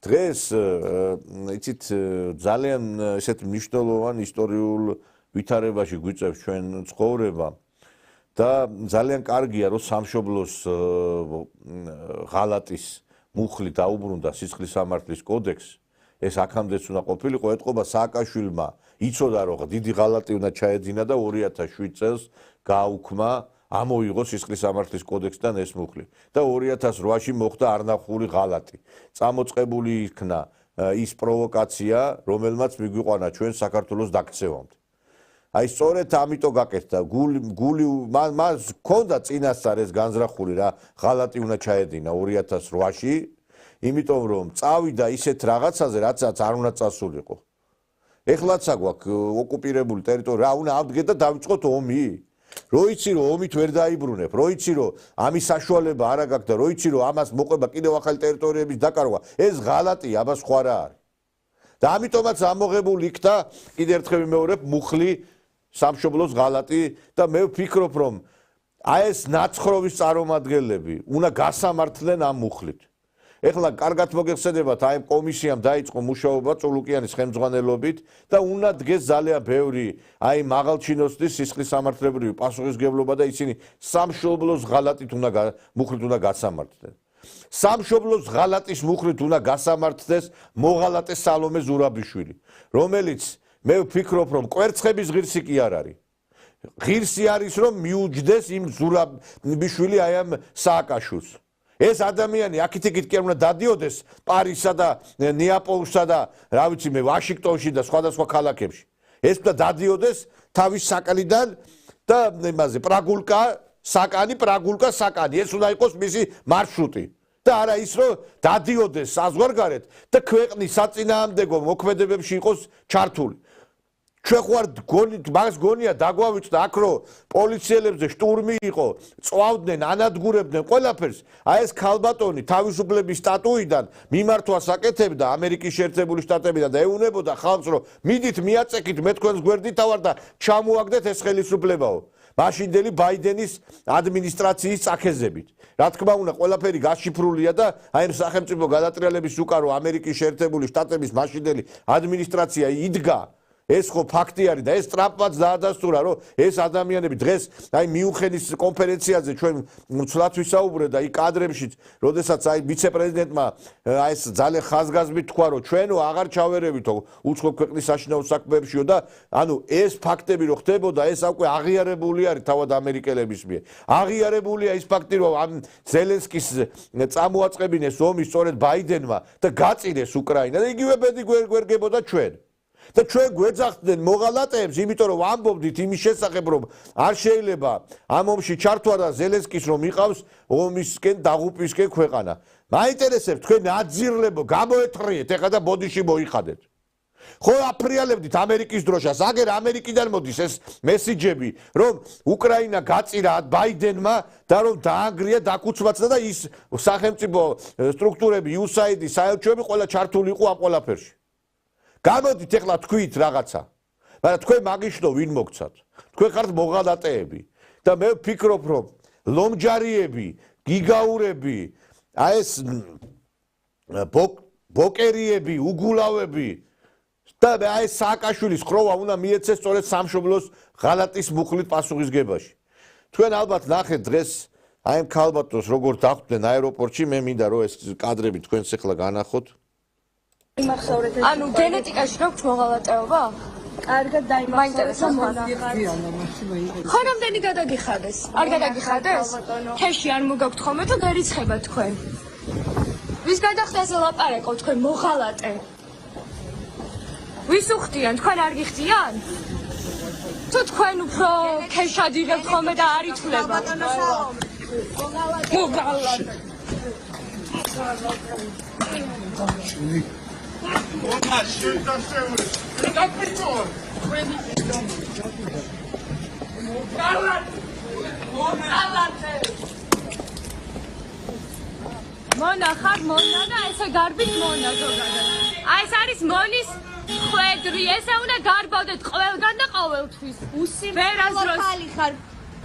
დღეს იცით ძალიან ესეთ მნიშვნელოვან ისტორიულ ვითარებაში გვიწევს ჩვენ ცხოვრება და ძალიან კარგია რომ სამშობლოს ღალატის მუხლი დაუბრუნდა სისხლის სამართლის კოდექსს ეს აქამდეც უნდა ყოფილიყო ეთყობა სააკაშვილმა იცოდა რომ დიდი ღალატი უნდა ჩაეძინა და 2007 წელს გააუქმა ამოიღო სისხლის სამართლის კოდექსთან ეს მუხლი და 2008-ში მოხდა არნახული ღალატი წამოწყებული იქნა ის პროვოკაცია რომელმაც მიგვიყვანა ჩვენ საქართველოს დაქცევამდე აი სწორედ ამიტომ გაკეთდა გული მას ჰქონდა წინასწარ ეს განზრახული რა ღალატი უნდა ჩაედინა 2008-ში იმიტომ რომ წავიდა ისეთ რაღაცაზე რაცაც არ უნდა წასულიყო ეხლაც აგვაქვს ოკუპირებული ტერიტორია რა უნდა ავდგეთ და დავიწყოთ ომი რო იცი რომ ომით ვერ დაიბრუნებ რო იცი რომ ამის საშუალება არ აქვს და რო იცი რომ ამას მოყვება კიდევ ახალი ტერიტორიების დაკარგვა ეს ღალატია აბა სხვა რა არის და ამიტომაც ამოღებული იქნა კიდევ ერთხელ ვიმეორებ მუხლი სამშობლოს ღალატი და მე ვფიქრობ რომ აი ეს ნაცხროვის წარმომადგენლები უნდა გასამართლენ ამ მუხლით ეხლა კარგად მოგეხსენებათ აი კომისიამ დაიწყო მუშაობა წულუკიანის ხელმძღვანელობით და უნდა დგეს ძალიან ბევრი აი მაღალჩინოსნის სისხლის სამართლებრივი პასუხისმგებლობა და ისინი სამშობლოს ღალატით უნდა მუხლით უნდა გასამართლენ სამშობლოს ღალატის მუხლით უნდა გასამართლდეს მოღალატე სალომე ზურაბიშვილი რომელიც მე ვფიქრობ რომ კვერცხების ღირსი კი არ არის ღირსი არის რომ მიუჯდეს იმ ზურაბიშვილი აი ამ სააკაშვილს ეს ადამიანი აქეთ-იქით კი არ უნდა დადიოდეს პარიზსა და ნეაპოლსა და რა ვიცი მე ვაშინგტონში და სხვადასხვა ქალაქებში ეს უნდა დადიოდეს თავის საკანიდან და იმაზე პრაგულკა საკანი ეს უნდა იყოს მისი მარშრუტი და არა ის რომ დადიოდეს საზღვარგარეთ და ქვეყნის საწინააღმდეგო მოქმედებებში იყოს ჩართული ჩვენ ხوار მაგას გონია დაგვავიწყდა აქ რომ პოლიციელებზე შტურმი იყო წვავდნენ ანადგურებდნენ ყველაფერს აი ეს ქალბატონი თავისუფლების სტატუიდან მიმართვას აკეთებდა ამერიკის შეერთებული შტატებიდან და ეუნებოდა ხალხს რომ მიდით მიაწექით მე თქვენს გვერდით ავარ და ჩამოაგდეთ ეს ხელისუფლებაო მაშინდელი ბაიდენის ადმინისტრაციის წაქეზებით რა თქმა უნდა ყველაფერი გაშიფრულია და აი ეს სახელმწიფო გადატრიალების უკარო ამერიკის შეერთებული შტატების მაშინდელი ადმინისტრაცია იდგა ეს ხო ფაქტი არის და ეს ტრამპმაც დაადასტურა რომ ეს ადამიანები დღეს აი მიუნხენის კონფერენციაზე ჩვენ ცვლად ვისაუბრეთ და იქ კადრებშიც როდესაც აი ვიცე-პრეზიდენტმა აი ეს ძალიან ხაზგასმით თქვა რომ ჩვენო აღარ ჩავერევითო უცხო ქვეყნის საშინაო საქმეებშიო და ანუ ეს ფაქტები რო ხდებოდა ეს უკვე აღიარებული არის თავად ამერიკელების მიერ აღიარებულია ის ფაქტი რომ ამ ზელენსკის წამოაწყებინეს ომი სწორედ ბაიდენმა და გაწირეს უკრაინა და იგივე ბედი გვერგებოდა ჩვენ და ჩვენ გვეძახდნენ მოღალატეებს იმიტომ რომ ამბობდით იმის შესახებ რომ არ შეიძლება ამ ომში ჩართვა და ზელენსკის რომ იყავს ომისკენ დაღუპვისკენ ქვეყანა მაინტერესებს თქვენ აძირლებო გამოეთრიეთ ეხლა და ბოდიში მოიხადეთ ხო აფრიალებდით ამერიკის დროშას აგერ ამერიკიდან მოდის ეს მესიჯები რომ უკრაინა გაწირა ბაიდენმა და რომ დაანგრია დაკუცმაცდა და ის სახელმწიფო სტრუქტურები USAID საელჩოები ყველა ჩართული იყო ამ ყველაფერში გამოდით ეხლა თქვით რაღაცა მაგრამ თქვენ მაგიშნო ვინ მოგცათ თქვენ ხართ მოღალატეები და მე ვფიქრობ რომ ლომჯარიები გიგაურები აი ეს ბოკერიები უგულავები და აი ეს სააკაშვილის ხროვა უნდა მიეცეს სწორედ სამშობლოს ღალატის მუხლით პასუხისგებაში თქვენ ალბათ ნახეთ დღეს აი ამ ქალბატონს როგორ დახვდნენ აეროპორტში მე მინდა რომ ეს კადრები თქვენს ეხლა განახოთ ანუ გენეტიკაში გაქვს მოღალატეობა? კარგად დაიმახსოვრეთ მონახარ. ხო რამდენი გადაგიხადეს? არ გადაგიხადეს? თეში არ მოგაქვთ ხოლმე თუ გერიცხება თქვენ. ვის გადახდაზე ლაპარაკო თქვენ მოღალატე? ვის უხდიან? თქვენ არ გიხდიან? თუ თქვენ უფრო ქეშად იღებთ ხოლმე და არ ითვლება. მოღალატე. მონა ხარ მონა და ესე გარბით მონა ზოგადად. აი ეს არის მონის ხვედრი, ესე უნდა გარბავდეთ ყველგან და ყოველთვის. ვერასდროს ხალი ხარ.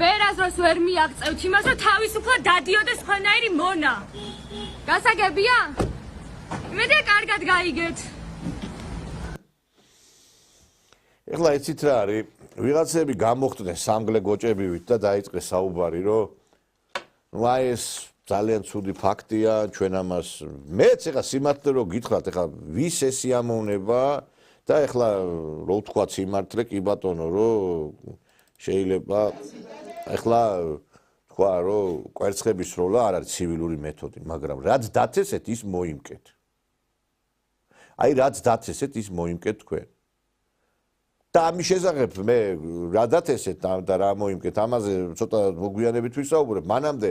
ვერასდროს ვერ მიაღწევთ იმას, რომ თავისუფლად დადიოდეს თქვენაირი მონა. გასაგებია? მე კარგად გაიგეთ. ეხლა იცით რა არის? ვიღაცები გამოხდნენ სამგლე გოჭებივით და დაიწყეს საუბარი, რომ ნუ აი ეს ძალიან ცუდი ფაქტია, ჩვენ ამას მეც ეხლა სიმართლე რო გითხრათ, ეხლა ვის ეს სიამოვნება და ეხლა რო ვთქვა სიმართლე, კი ბატონო, რომ შეიძლება ეხლა თქვა, რომ კვერცხების სროლა არ არის ცივილური მეთოდი, მაგრამ რაც დაწესეთ, ის მოიმკეთ. აი რაც დაწესეთ, ის მოიმკეთ თქვენ. და ამის შესახებ მე რა დაწესეთ და რა მოიმკეთ, ამაზე ცოტა მოგვიანებით ვისაუბრებ. მანამდე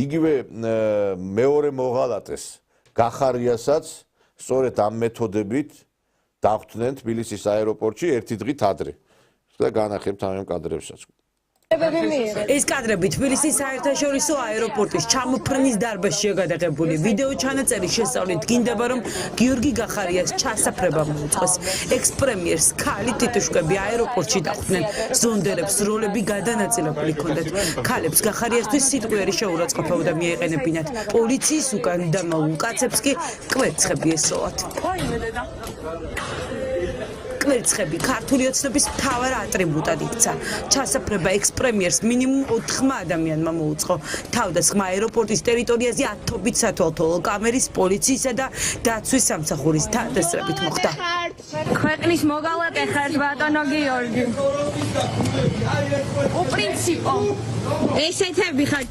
იგივე მეორე მოღალატეს გახარიასაც სწორედ ამ მეთოდებით დახვდნენ თბილისის აეროპორტში ერთი დღით ადრე. და განახებთ ამ კადრებსაც. ეს კადრები თბილისის საერთაშორისო აეროპორტის ჩამოფრენის დარბაზშია გადაღებული. ვიდეო ჩანაწერი შესწავლით გინდება, რომ გიორგი გახარიას ჩასაფრება მოუწყოს. ექს-პრემიერს ქალი ტიტუშკები აეროპორტში დახვდნენ. ზონდერებს როლები გადანაწილებული ჰქონდათ. ქალებს გახარიასთვის სიტყვიერი შეურაცხყოფა უნდა მიეყენებინათ. პოლიციის უკან დამაულ კაცებს კი კვერცხები ესროლათ. კვერცხები ქართული ოცნების მთავარ ატრიბუტად იქცა. ჩასაფრება ექს-პრემიერს მინიმუმ 4 ადამიანმა მოუწყო. თავდასხმა აეროპორტის ტერიტორიაზე ათობით სათვალთვალო კამერის, პოლიციისა და დაცვის სამსახურის თანდასწრებით მოხდა. ქვეყნის მოგალატე ხართ ბატონო გიორგი. უპრინციპო. ესეთები ხართ.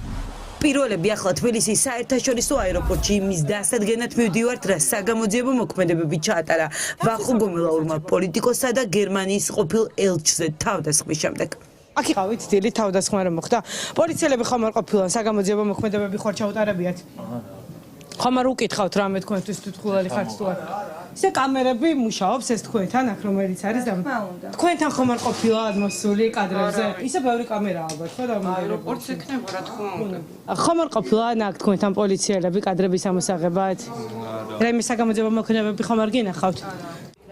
პირველები ახლა თბილისის საერთაშორისო აეროპორტში იმის დასადგენად მივდივართ, რა საგამოძიებო მოქმედებები ჩაატარა ვახო გომელაურმა პოლიტიკოსსა და გერმანიის ყოფილ ელჩზე თავდასხმის შემდეგ. აქ იყავით დილით თავდასხმა რომ მოხდა. პოლიციელები ხომ არ ყოფილან საგამოძიებო მოქმედებები ხარ ჩაუტარებიათ. ხომ არ უკითხავთ რამე თქვენთვის თვითმხილველი ხართ თუ არა. ისე კამერები მუშაობს ეს თქვენთან აქ რომელიც არის და თქვენთან ხომ არ ყოფილა აღმოსული კადრებზე. ისე ბევრი კამერაა ალბათ ხო და აეროპორტს ექნება რა თქმა უნდა. ხომ არ ყოფილა აქ თქვენთან პოლიციელები კადრების ამოსაღებად? რაიმე საგამოძიებო მოქმედებები ხომ არ გინახავთ?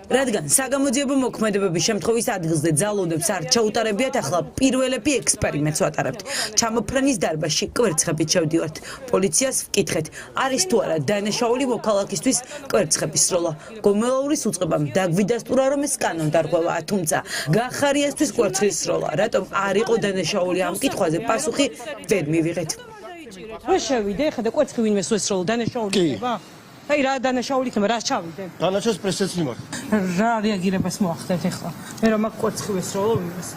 რადგან საგამოძიებო მოქმედებების შემთხვევის ადგილზე ძალადებს არ ჩაუტარებიათ, ახლა პირველები ექსპერიმენტს ვატარებთ. ჩამოფრენის დარბაზში კვერცხებით შევდივართ. პოლიციას ვკითხეთ, არის თუ არა დანაშაული მოქალაქისთვის კვერცხების სროლა. გომელაურის უწყებამ დაგვიდასტურა, რომ ეს კანონდარღვევაა, თუმცა გახარიასთვის კვერცხის სროლა, რატომ არ იყო დანაშაული ამ კითხვაზე პასუხი ვერ მივიღეთ. რო შევიდე, ხა და კვერცხი ვინმე სროლა დანაშაული ხდება? აი რა დანაშაული იქნება, რას ჩავიდე? დანაშაულს პრესეც მიმართ. რა რეაგირებას მოახდეთ ახლა? მე რომ აქ კვერცხი ვესროლო ვინმეს.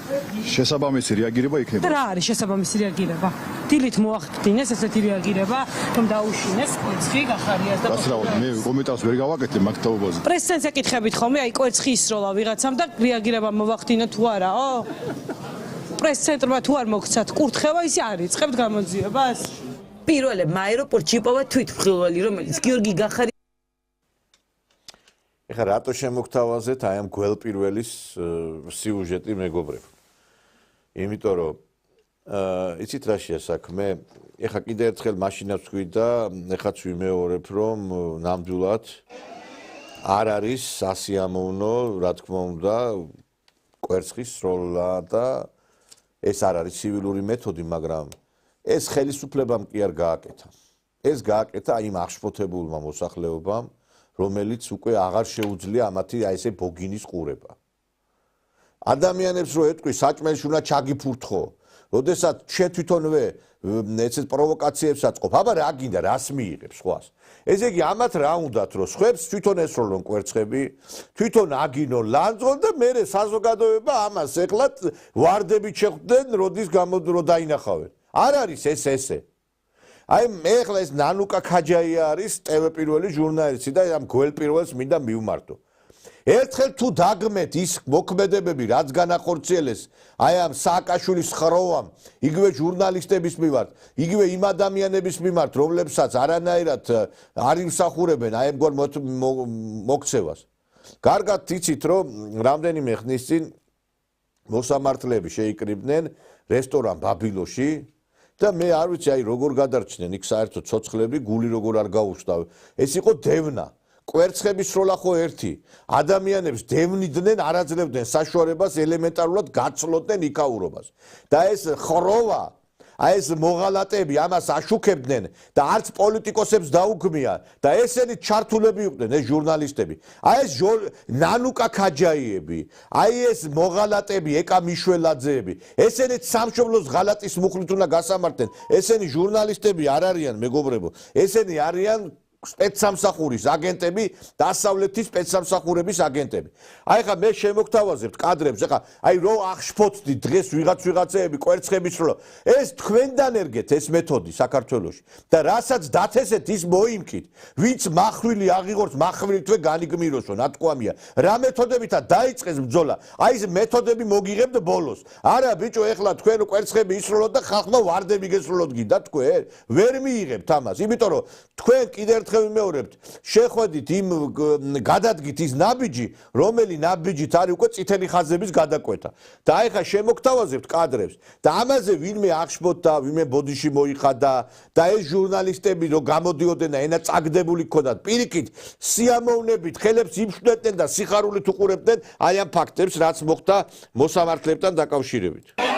შესაბამისი რეაგირება იქნება. რა არის შესაბამისი რეაგირება? დილით მოახდინეს ესეთი რეაგირება, რომ დაუშინეს კვერცხი გახარიას და რაც რა მე კომენტარს ვერ გავაკეთე მაგ თაობაზე. პრესს ეკითხებით ხოლმე, აი კვერცხი ისროლა ვიღაცამ და რეაგირება მოვახდინო თუ არაო? პრეს-ცენტრმა თუ არ მოგცათ კურთხევა, ისე არ იწყებთ გამოძიებას? პირველებმა აეროპორტში იპოვა თვითმხილველი, რომელიც გიორგი გახარიას ეხლა რატო შემოგთავაზეთ აი ამ გველპირველის სიუჟეტი მეგობრებო? იმიტომ რომ იცით რა შეასაქმე? ეხლა კიდე ერთხელ მაშინაც ვთქვი და ეხლაც ვიმეორებ, რომ ნამდვილად არ არის სასიამოვნო, რა თქმა უნდა, კვერცხის სროლა და ეს არ არის ცივილური მეთოდი, მაგრამ ეს ხელისუფლებამ კი არ გააკეთა. ეს გააკეთა იმ აღშფოთებულმა მოსახლეობამ, რომელიც უკვე აღარ შეუძლია ამათი აი ესე ბოგინის ყურება. ადამიანებს რო ეტყვი საჭმელში უნდა ჩაგიფურთხო, როდესაც შე თვითონვე ესეთ პროვოკაციებს აწყობ, აბა რა გინდა, რას მიიღებს ხვას? ესე იგი ამათ რა უნდათ, რომ სხვებს თვითონ ესროლონ კვერცხები, თვითონ აგინონ ლანძღონ და მერე საზოგადოება ამას ეხლათ ვარდებით შეხვდნენ, როდის გამოდრო დაინახავენ. არ არის ეს ესე. აი მე ახლა ეს ნანუკა ქაჯაია არის ტევე პირველი ჟურნალისტი და ამ გველპირველს მინდა მივმართო. ერთხელ თუ დაგმეთ ის მოქმედებები, რაც განახორციელეს აი ამ სააკაშვილის ხროვამ, იგივე ჟურნალისტების მიმართ, იგივე იმ ადამიანების მიმართ, რომლებსაც არანაირად არ იმსახურებენ აი ამგვარ მოქცევას. კარგად იცით, რომ რამდენიმე ხნის წინ მოსამართლეები შეიკრიბნენ რესტორან ბაბილოში და მე არ ვიცი აი როგორ გადარჩნენ იქ საერთოდ ცოცხლები, გული როგორ არ გაუჩნდა. ეს იყო დევნა. კვერცხების სროლა ხო ერთი. ადამიანებს დევნიდნენ, არ აძლევდნენ საშუალებას ელემენტარულად გაცლოდნენ იქაურობას. და ეს ხროვა აი ეს მოღალატეები ამას აშუქებდნენ და არც პოლიტიკოსებს დაუქმია და ესენი ჩართულები იყვნენ ეს ჟურნალისტები. აი ეს ნანუკა ქაჯაიები, აი ეს მოღალატეები, ეკა მიშველაძეები, ესენიც სამშობლოს ღალატის მუხლით უნდა გასამართლენ. ესენი ჟურნალისტები არ არიან მეგობრებო, ესენი არიან სპეცსამსახურის აგენტები, დასავლეთის სპეცსამსახურების აგენტები. აი ხა მე შემოგთავაზებთ კადრებს, ხა აი რო აღშფოთდი დღეს ვიღაცეები კვერცხების რო ეს თქვენდან ერგეთ ეს მეთოდი საქართველოში და რასაც დათესეთ ის მოიმკით, ვინც მახვილი აღიღორს, მახვილი თვე განიგმიროსო, ნათქვამია. რა მეთოდებითა დაიწყეს ბრძოლა? აი ეს მეთოდები მოგიღებთ ბოლოს. არა ბიჭო, ეხლა თქვენ კვერცხები ისროლოთ და ხალხმა ვარდები გესროლოთ გინდა თქვენ? ვერ მიიღებთ ამას, იმიტომ რომ თქვენ კიდევ ვიმეორებთ, შეხვედით იმ გადადგით ის ნაბიჯი, რომელი ნაბიჯით არის უკვე წითელი ხაზების გადაკვეთა. და აი ხა შემოგთავაზებთ კადრებს და ამაზე ვინმე აღშფოთდა, ვინმე ბოდიში მოიხადა და ეს ჟურნალისტები რო გამოდიოდნენ და ენა წაგდებული ქონდათ, პირიქით სიამოვნებით ხელებს იმშვენდნენ და სიხარულით უყურებდნენ აი ამ ფაქტებს, რაც მოხდა მოსამართლებთან დაკავშირებით.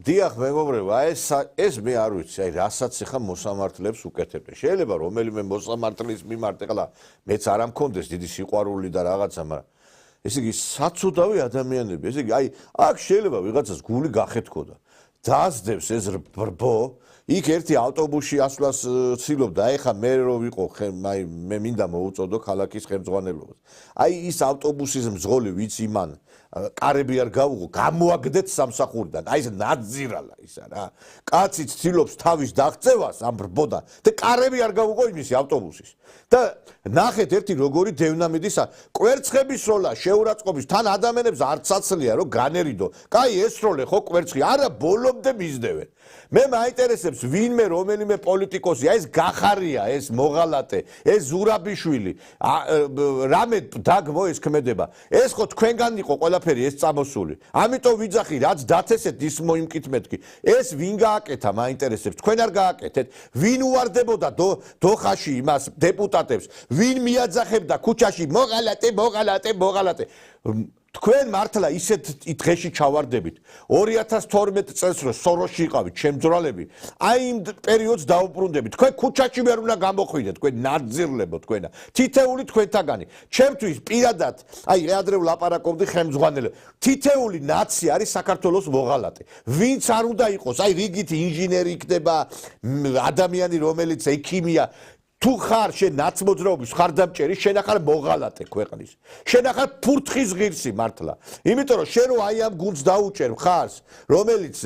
დიახ მეგობრებო, ეს მე არ ვიცი, აი რასაც ახლა მოსამართლებს უკეთებდნენ. შეიძლება რომელიმე მოსამართლის მიმართ ახლა მეც არ ამქონდეს დიდი სიყვარული და რაღაცა, მაგრამ ესე იგი საცუდავი ადამიანები, ესე იგი აი აქ შეიძლება ვიღაცას გული გახეთქოდა. დაასდევს ეს ბრბო, იქ ერთი ავტობუსში ასვლას ცდილობდა, აი ხა მე რო ვიყო, აი მე მინდა მოუწოდო ქალაქის ხელმძღვანელობას. აი ის ავტობუსის მძღოლი ვიც იმან კარები არ გავუღო, გამოაგდეთ სამსახურიდან. აი ეს ნაძირალა ისა რა. კაცი ცდილობს თავის დაღწევას ამ ბრბოდან და კარები არ გავუღო იმისი ავტობუსის. და ნახეთ ერთი როგორი დევნა მიდის კვერცხების სროლა შეურაცხყოფის თან ადამიანებს არ ცაცლია რომ განერიდო. კაი ესროლე ხო კვერცხი, არა ბოლომდე მისდევენ. მე მაინტერესებს ვინმე რომელიმე პოლიტიკოსი, აი ეს გახარია, ეს მოღალატე, ეს ზურაბიშვილი, რამე დაგმო ეს ქმედება. ეს ხო თქვენგან იყო ყველაფერი ეს წამოსული. ამიტომ ვიძახი, რაც დათესეთ ის მოიმკით მეთქი. ეს ვინ გააკეთა მაინტერესებს, თქვენ არ გააკეთეთ, ვინ უვარდებოდა დოხაში იმას დეპუტატებს, ვინ მიაძახებდა ქუჩაში მოღალატე. თქვენ მართლა ისეთ დღეში ჩავარდებით 2012 წელს რო სოროში იყავით შემძრალები აი იმ პერიოდს დაუბრუნდებით თქვენ ქუჩაში ვერ უნდა გამოხვიდეთ თქვენ ნაძირლებო თქვენა თითეული თქვენთაგანი ჩემთვის პირადად აი ადრე ვლაპარაკობდი ხელმძღვანელებს თითეული ნაცი არის საქართველოს მოღალატე ვინც არ უნდა იყოს აი რიგით ინჟინერი იქნება ადამიანი რომელიც ექიმია თუ ხარ შენ ნაცმოძრაობის ხარდამჭერი შენ ახარ მოღალატე ქვეყნის შენ ახარ ფურთხის ღირსი მართლა იმიტომ რომ შენ რო აი ამ გუნდს დაუჭერ მხარს რომელიც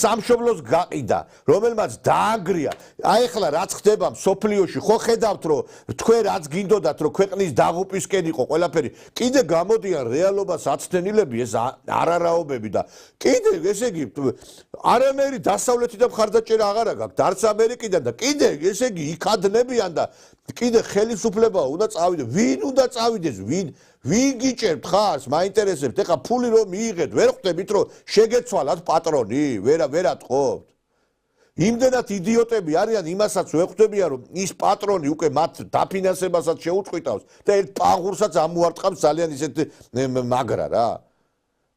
სამშობლოს გაყიდა რომელმაც დაანგრია აი ახლა რაც ხდება სოფლიოში ხო ხედავთ რომ თქვენ რაც გინდოდათ რომ ქვეყნის დაღუპვისკენ იყო ყველაფერი კიდე გამოდიან რეალობას აცდენილები ეს არარაობები და კიდე ესე იგი არანაირი დასავლეთიდან ხარდაჭერა აღარ აქვს არც ამერიკიდან და კიდე ესე იგი იქადნებიან და კიდე ხელისუფლება უნდა წავიდეს ვინ უნდა წავიდეს ვინ გიჭერთ ხარს მაინტერესებთ ეხა ფული რომ მიიღეთ ვერ ხვდებით რომ შეგეცვალათ პატრონი ვერ ატყობთ იმდენად იდიოტები არიან, იმასაც ვეხვდებიან, რომ ის პატრონი უკვე მათ დაფინანსებასაც შეუწყვიტავს და ერთ პაღურსაც ამუარტყავს ძალიან ისეთ მაგრა რა.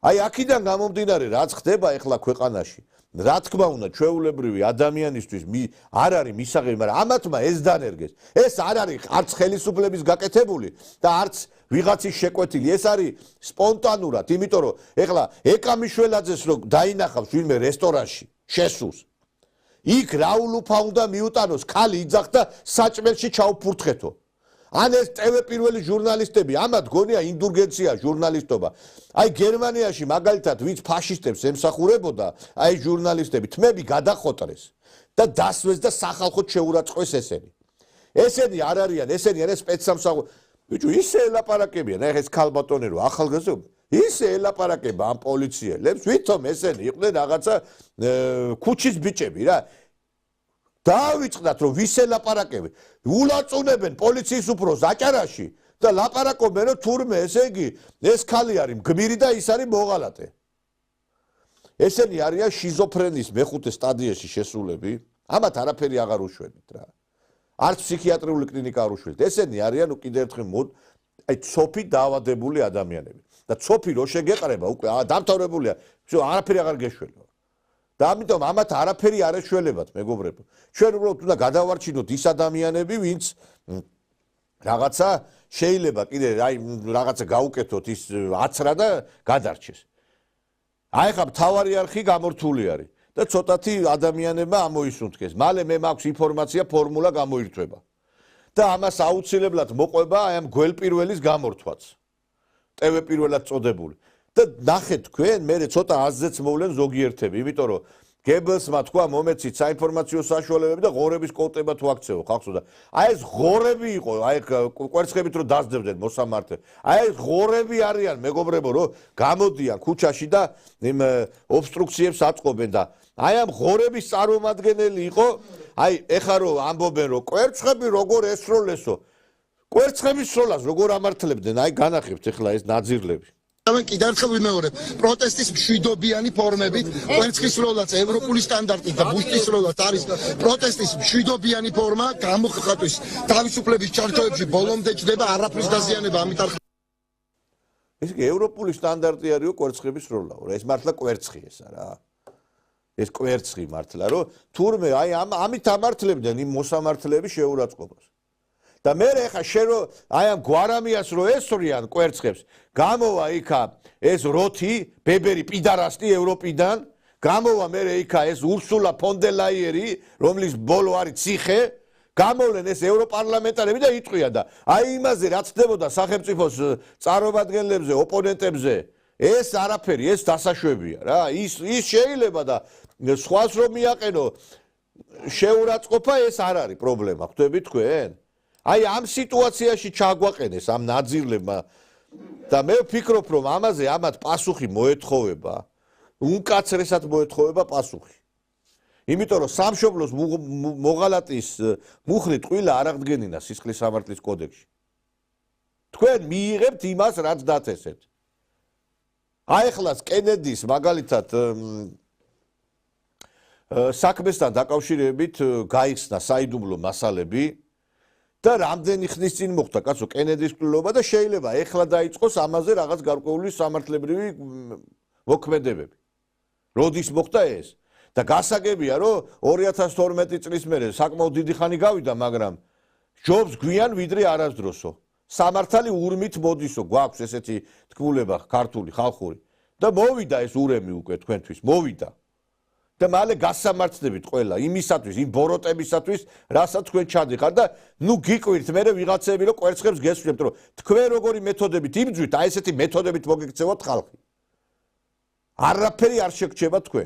აი აქედან გამომდინარე რაც ხდება ახლა ქვეყანაში. რა თქმა უნდა, ჩვეულებრივი ადამიანისთვის არ არის მისაღები, მაგრამ ამათმა ეს დანერგეს. ეს არ არის არც ხელისუფლების გაკეთებული და არც ვიღაცის შეკვეთილი. ეს არის სპონტანურად, იმიტომ რომ ეხლა ეკამიშველაძეს რო დაინახავს ვინმე რესტორანში, შესულს. იქ რაულუფა უნდა მიუტანოს, ქალი იძახდა საჭმელში ჩაუფურთხეთო. ან ეს TV პირველი ჟურნალისტები, ამათ გონია ინდულგენცია ჟურნალისტობა. აი გერმანიაში მაგალითად ვინც ფაშისტებს ემსახურებოდა, აი ჟურნალისტები თმები გადახოტრეს და დასვეს და სახალხოდ შეურაცხყვეს ესენი. ესენი არ არიან, ესენი არიან სპეცსამსახური. ბიჭო, ისე ელაპარაკებიან, აი ეს ქალბატონი რო ახალგაზრდა, ისე ელაპარაკება ამ პოლიციელებს, ვითომ ესენი იყვნენ რაღაცა ქუჩის ბიჭები რა. დავიწყდათ რომ ვის ელაპარაკებენ. ულაწუნებენ პოლიციის უფროს აჭარაში და ლაპარაკობენ რომ თურმე ესე იგი ეს ქალი არის მგმირი და ის არის მოღალატე. ესენი არიან შიზოფრენის მეხუთე სტადიაში შესულები. ამათ არაფერი აღარ უშვენით რა. არც ფსიქიატრიული კლინიკა არ უშვენით. ესენი არიან კიდევ ერთხელ აი ცოფი დაავადებული ადამიანები. და ცოფი რო შეგეყრება უკვე დამთავრებულია, არაფერი აღარ გეშველება. და ამიტომ ამათ არაფერი არ ეშველებათ, მეგობრებო. ჩვენ უბრალოდ უნდა გადავარჩინოთ ის ადამიანები, ვინც რაღაცა შეიძლება კიდე აი რაღაცა გაუკეთოთ ის აცრა და გადარჩეს. აი ხა მთავარი არხი გამორთული არის და ცოტათი ადამიანებმა ამოისუნთქეს. მალე მე მაქვს ინფორმაცია, ფორმულა გამოირთვება. და ამას აუცილებლად მოყვება აი ამ გველპირველის გამორთვაც. TV პირველად წოდებული. და ნახეთ თქვენ, მე ცოტა აზზეც მოვლენ ზოგიერთები, იმიტომ რომ გებელსმა თქვა მომეცით საინფორმაციო საშუალებები და ღორების კოლტება თუ აქცევო ხალხსო და აი ეს ღორები იყო, აი კვერცხებით რომ დასდებდნენ მოსამართლე. აი ეს ღორები არიან, მეგობრებო, რომ გამოდიან ქუჩაში და იმ ობსტრუქციებს აწყობენ და აი ამ ღორების წარმომადგენელი იყო, აი ეხა რომ ამბობენ რომ კვერცხები როგორ ესროლესო. კვერცხების სროლას როგორ ამართლებდნენ, აი განახებთ ეხლა ეს ნაძირლები. კიდევ ერთხელ ვიმეორებ, პროტესტის მშვიდობიანი ფორმებით, კვერცხის სროლაც ევროპული სტანდარტით და ბუშტის სროლაც არის პროტესტის მშვიდობიანი ფორმა, გამოხატვის თავისუფლების ჩარჩოებში ბოლომდე ჯდება არაფრის დაზიანება, ამით არ ეს კი ევროპული სტანდარტი არისო კვერცხების სროლაო, ეს მართლა კვერცხი ესა რა. ეს კვერცხი მართლა, რომ თურმე აი ამით ამართლებდნენ იმ მოსამართლეების შეურაცხყოფას. და მე ხა შენ რო აი ამ გვარამიას რო ესვრიან კვერცხებს, გამოვა იქა ეს როთი, ბებერი პიდარასტი ევროპიდან, გამოვა მე იქა ეს ურსულა ფონ დე ლაიერი, რომლის ბოლო არის ციხე, გამოვლენ ეს ევროპარლამენტარები და იტყვიან და აი იმაზე რაც ხდებოდა სახელმწიფოს წარმომადგენლებზე, ოპონენტებზე, ეს არაფერი, ეს დასაშვებია რა. ის შეიძლება და სხვას რომ მიაყენო შეურაცხყოფა, ეს არ არის პრობლემა, ხვდები თქვენ? აი ამ სიტუაციაში ჩაგვაყენეს ამ ნაძირლებმა და მე ვფიქრობ რომ ამაზე ამათ პასუხი მოეთხოვება, უკაცრესად მოეთხოვება პასუხი. იმიტომ რომ სამშობლოს მოღალატის მუხლი ტყუილა არ აღდგენინა სისხლის სამართლის კოდექსში. თქვენ მიიღებთ იმას რაც დათესეთ. აი ხლას კენედის მაგალითად საქმესთან დაკავშირებით გაიხსნა საიდუმლო მასალები და რამდენი ხნის წინ მოხდა კაცო კენედის კვლევა და შეიძლება ეხლა დაიწყოს ამაზე რაღაც გარკვეული სამართლებრივი მოქმედებები. როდის მოხდა ეს? და გასაგებია რომ 2012 წლის მერე საკმაოდ დიდი ხანი გავიდა, მაგრამ ჯობს გვიან ვიდრე არასდროსო. სამართალი ურმით მოდისო, გვაქვს ესეთი თქმულება ქართული ხალხური და მოვიდა ეს ურემი უკვე თქვენთვის, მოვიდა. და მალე გასამართლებით ყველა იმისათვის, იმ ბოროტებისათვის, რასაც თქვენ ჩადიხარ და ნუ გიკვირთ მე ვიღაცები რომ კვერცხებს გესვლებთ, რომ თქვენ როგორი მეთოდებით იბძვით, აი ესეთი მეთოდებით მოგექცევოთ ხალხი. არაფერი არ შეგრჩება თქვენ.